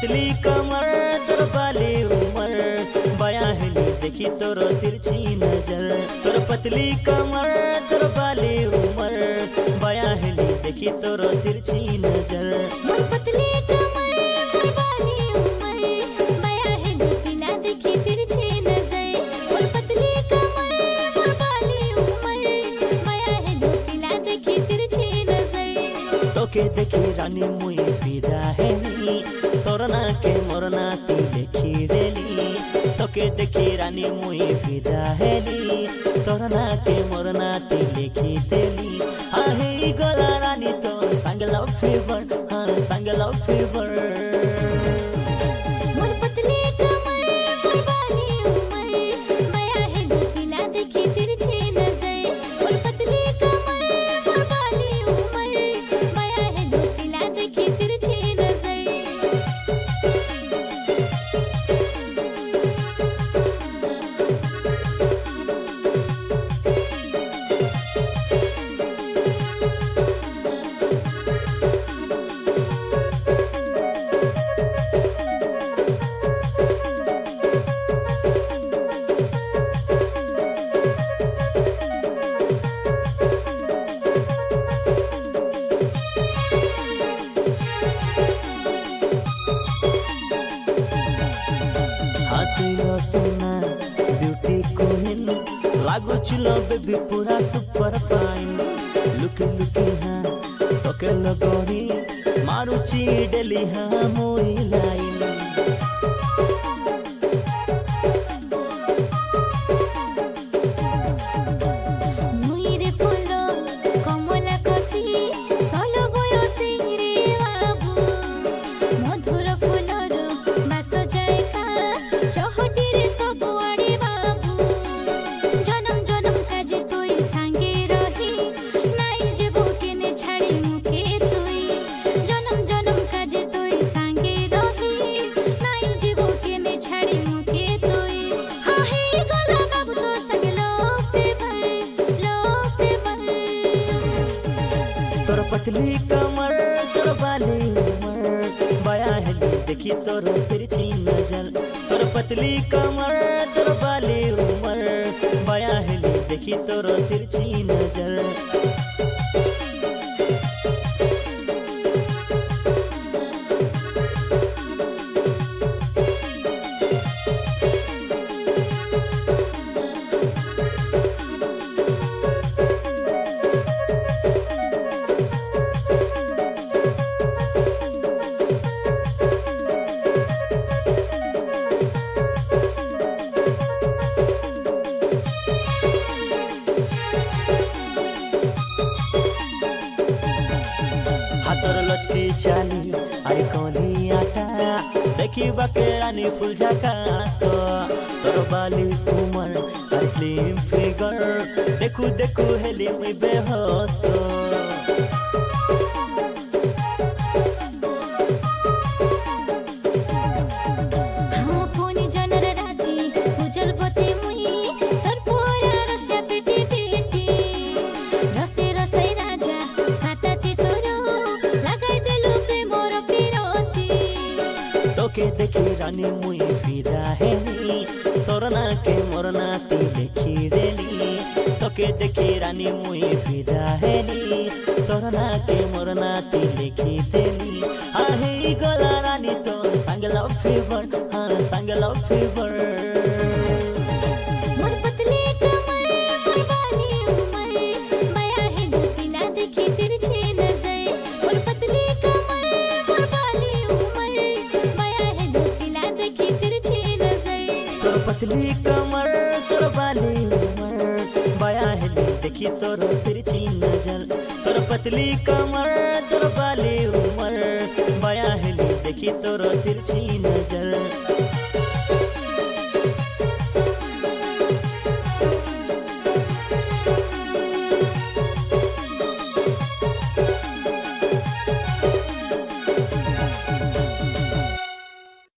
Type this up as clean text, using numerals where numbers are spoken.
पतली कमर तोर बाली उमर, बयां हिली देखी तोर तिरछी नजर। तोर पतली कमर तोर बाली उमर, बयां हिली देखी तोर तिरछी नजर। मोर पतली कमर मोर बाली उमर, बयां हिली पिला देखी तिरछी नजर। मोर पतली कमर मोर बाली उमर, बयां हिली पिला देखी तिरछी नजर। तोके देखी रानी मुई फिदा हेली, तोर ना के मोर नाती देखी देली। तोके देखी रानी मुई फिदा हेली, तोर ना के मोर नाती देखी देली। आहे गला रानी तो संग लव फीवर, हाँ संग लव फीवर। मोर पतली कमर मोर बाली उमर, बयां हिली पिला देखी तिरछी नजर। मोर पतली कमर मोर बाली उमर, बयां हिली पिला देखी तिरछी नजर। सोना ब्यूटी क्वीन लागू चुलो बेबी पूरा सुपर फाइन। लुकी लुकी हाँ तोके लगोरी मारुची डेली हाँ मोई लाइन। मुइरे फुलो कमला कसी सलो बयसी रे बाबू। मधुर फुलर बास जाए का चहटी रे सब आड़े बाबू। जन्म जन्म काजे तोई सांगे रही, नाई जेबो केने छाड़ी मुके तोई। जन्म जन्म काजे तोई सांगे रही, नाई जेबो केने छाड़ी मुके तोई। हाँ हे गला बाबू तोर संगे लो फेवर, लो फेवर। तोर पतली कमर तोर बाली उमर, बयां हिली देखी तोर तिरछी नजर। तोर पतली कमर तोर बाली उमर, बयां हिली देखी तोर तिरछी नजर। हाथोर लचकी चाली अरे कोली आटा, देखी बाके रानी फुल झकास। तोर बाली उमर अरे स्लिम फिगर, देखू देखू हेली मुई बेहोश। हाँ पोनी जनर राती उजल बते मुई, तोर पोरा रस्या पेटी पेटी। रसे रसे राजा हाताते तोरो, लगाई देलु प्रेमोर पिरोती। तोके देखी रानी मुई फिदा हेली, तोर ना के मोर नाती देखी देली। तोके देखी रानी मुई फिदा हेली, तोर ना के मोर नाती देखी देली। आहे गला रानी तो संग लव फीवर, हाँ संग लव फीवर। मोर पतली कमर मोर बाली उमर, बयां हिली पिला देखी तिरछी नजर। मोर पतली कमर मोर बाली उमर, बयां हिली पिला देखी तिरछी नजर। तोर पतली कमर तोर बाली उमर, बयां हिली देखी तोर तिरछी नजर। तोर पतली कमर तोर बाली उमर, बयां हिली देखी तोर तिरछी नजर।